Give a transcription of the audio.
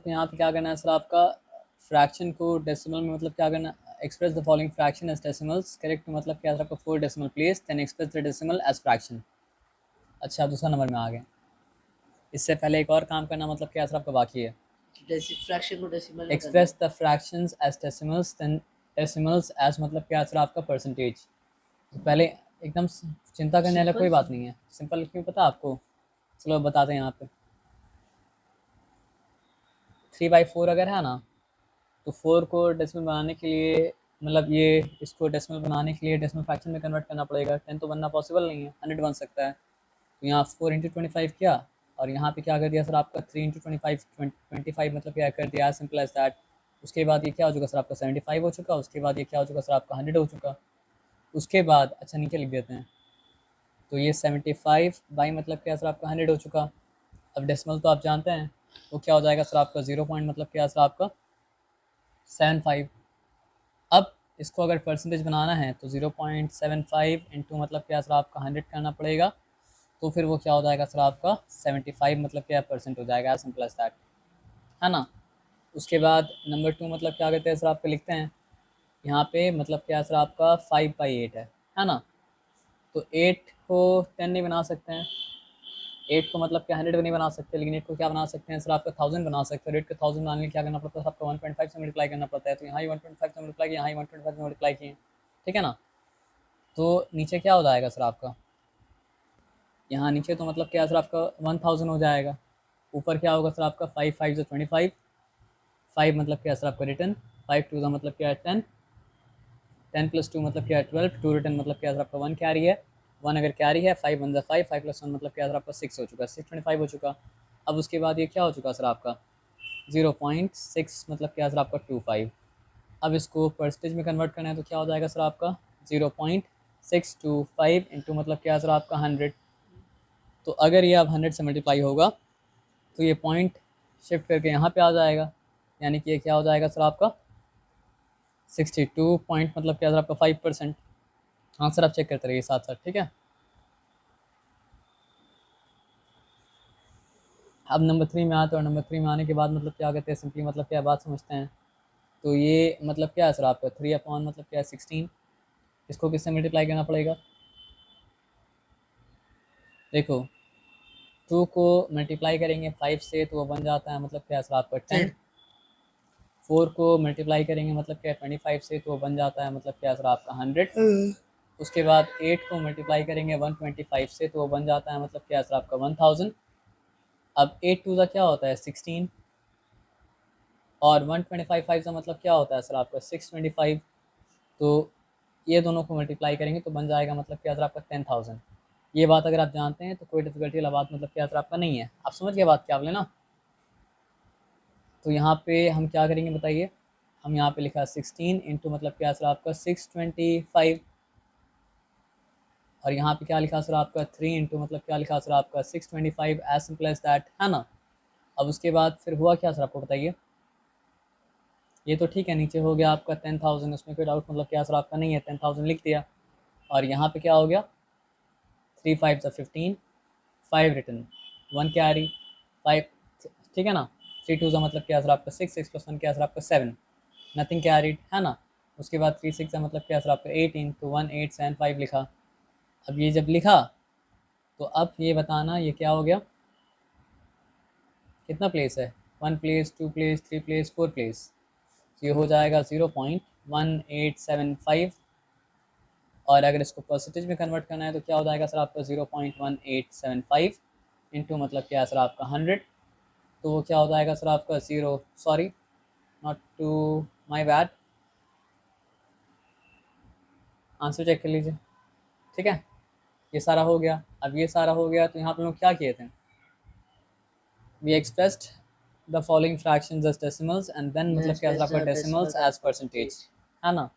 आपको यहाँ पे क्या करना है सर, आपका फ्रैक्शन को डेसिमल में मतलब क्या करना, express the following fraction as decimals, correct मतलब क्या सर आपका 4 decimal place, then express the decimal as fraction. अच्छा दूसरा नंबर में आ गए। इससे पहले एक और काम करना मतलब क्या सर आपका बाकी है, फ्रैक्शन को डेसिमल में करना express the fractions as decimals, then decimals as मतलब क्या सर आपका परसेंटेज। तो पहले एकदम चिंता करने वाला कोई बात नहीं है, सिंपल क्यों पता आपको, चलो बताते हैं यहाँ पे। 3/4 अगर है ना, तो 4 को डेसिमल बनाने के लिए मतलब ये इसको डेसिमल बनाने के लिए डेसिमल फ्रैक्शन में कन्वर्ट करना पड़ेगा। 10 तो बनना पॉसिबल नहीं है, 100 बन सकता है। तो यहाँ 4 इंटू 25 किया, और यहाँ पे क्या कर दिया सर आपका 3 इंटू 25 25 मतलब क्या कर दिया, सिंपल एज दैट। उसके बाद ये क्या हो चुका सर आपका 75 हो चुका, उसके बाद ये क्या हो चुका सर आपका 100 हो चुका। उसके बाद अच्छा नीचे लिख देते हैं, तो ये 75 बाई मतलब क्या सर आपका 100 हो चुका। अब डेसिमल तो आप जानते हैं, वो क्या हो जाएगा सर आपका 0 पॉइंट मतलब क्या सर आपका 75। अब इसको अगर परसेंटेज बनाना है तो 0.75 इंटू मतलब क्या सर आपका 100 करना पड़ेगा, तो फिर वो क्या हो जाएगा सर आपका 75 मतलब क्या परसेंट हो जाएगा, सिंपल एज दैट, है ना। उसके बाद नंबर 2 मतलब क्या करते हैं सर आपको लिखते हैं यहाँ पे, मतलब क्या सर आपका 5/8 है ना। तो 8 को 10 नहीं बना सकते हैं, 8 को मतलब क्या 100 भी नहीं बना सकते, लेकिन 8 को क्या बना सकते हैं सर आपका 1000 बना सकते हैं। 8 को 1000 बनाने के लिए क्या करना पड़ता है, आपका 1.5 से मल्टीप्लाई करना पड़ता है। तो यहाँ ही 1.5 से मल्टीप्लाई किया, यहाँ ही 1.5 से मल्टीप्लाई किए, ठीक है ना। तो नीचे क्या हो जाएगा सर आपका, यहाँ नीचे तो मतलब क्या सर आपका 1000 हो जाएगा। ऊपर क्या होगा सर आपका 5 5 से 25, 5 मतलब क्या सर आपका रिटर्न, 5 2 का मतलब क्या है 10, 10 प्लस 2 मतलब क्या है 12, 2 रिटर्न मतलब क्या सर आपका 1 कैरी है, 1 अगर कैरी है 5 1 5, 5 प्लस 1 मतलब क्या सर आपका 6 हो चुका, 625 हो चुका। अब उसके बाद ये क्या हो चुका सर आपका 0.6 मतलब क्या सर आपका 25। अब इसको परसेंटेज में कन्वर्ट करना है तो क्या हो जाएगा सर आपका 0.625 इंटू मतलब क्या सर आपका 100। तो अगर ये अब 100 से मल्टीप्लाई होगा तो ये पॉइंट शिफ्ट करके यहाँ पे आ जाएगा, यानी कि ये क्या हो जाएगा सर आपका 62 पॉइंट मतलब क्या सर आपका 5%। आंसर आप चेक करते रहिए साथ साथ, ठीक है। अब नंबर 3 में आते हैं, और नंबर 3 में आने के बाद मतलब क्या कहते हैं, सिंपली मतलब क्या बात समझते हैं। तो ये मतलब क्या है सर आपका 3 अपॉन मतलब क्या है 16, इसको किससे मल्टीप्लाई करना पड़ेगा, देखो 2 को मल्टीप्लाई करेंगे 5 से तो वो बन जाता है मतलब क्या सर आपका 10, 4 को मल्टीप्लाई करेंगे मतलब क्या 25 से तो वो बन जाता है मतलब क्या सर आपका 100। उसके बाद 8 को मल्टीप्लाई करेंगे 125 से तो वो बन जाता है मतलब क्या सर आपका 1000। अब 8 टू का क्या होता है 16, और 125 5 का मतलब क्या होता है सर आपका 625। तो ये दोनों को मल्टीप्लाई करेंगे तो बन जाएगा मतलब क्या सर आपका 10,000। ये बात अगर आप जानते हैं तो कोई डिफिकल्टी वाला बात मतलब क्या सर आपका नहीं है, आप समझ गए बात क्या बोले ना। तो यहाँ पे हम क्या करेंगे बताइए, हम यहाँ पे लिखा 16 इंटू मतलब क्या सर आपका 625, और यहाँ पे क्या लिखा सर आपका 3 इंटू मतलब क्या लिखा सर आपका 625, एज सिंपल एज दैट, है ना। अब उसके बाद फिर हुआ क्या सर आपको बताइए, ये तो ठीक है नीचे हो गया आपका 10,000, उसमें कोई डाउट मतलब क्या सर आपका नहीं है, 10,000 लिख दिया। और यहाँ पे क्या हो गया 3 5 सा 15, 5 रिटर्न, 1 कैरी, 5, ठीक है ना। 3 2 का मतलब क्या सर आपका 6, 6 प्लस 1 क्या सर आपका 7, नथिंग कैरीड, है ना। उसके बाद 3 6 का मतलब क्या सर आपका 18, तो 1 8 7 5 लिखा। अब ये जब लिखा तो अब ये बताना ये क्या हो गया, कितना प्लेस है, 1 प्लेस 2 प्लेस 3 प्लेस 4 प्लेस। तो ये हो जाएगा 0.1875, और अगर इसको परसेंटेज में कन्वर्ट करना है तो क्या हो जाएगा सर आपका 0.1875 इंटू मतलब क्या है सर आपका 100। तो वो क्या हो जाएगा सर आपका sorry not to my bad, answer check कर लीजिए, ठीक है। ये सारा हो गया। अब ये सारा हो गया तो यहाँ पे लोग क्या किए थे, we expressed the following fractions as decimals, and then मतलब क्या सर आपका डेसिमल्स एज परसेंटेज, है ना।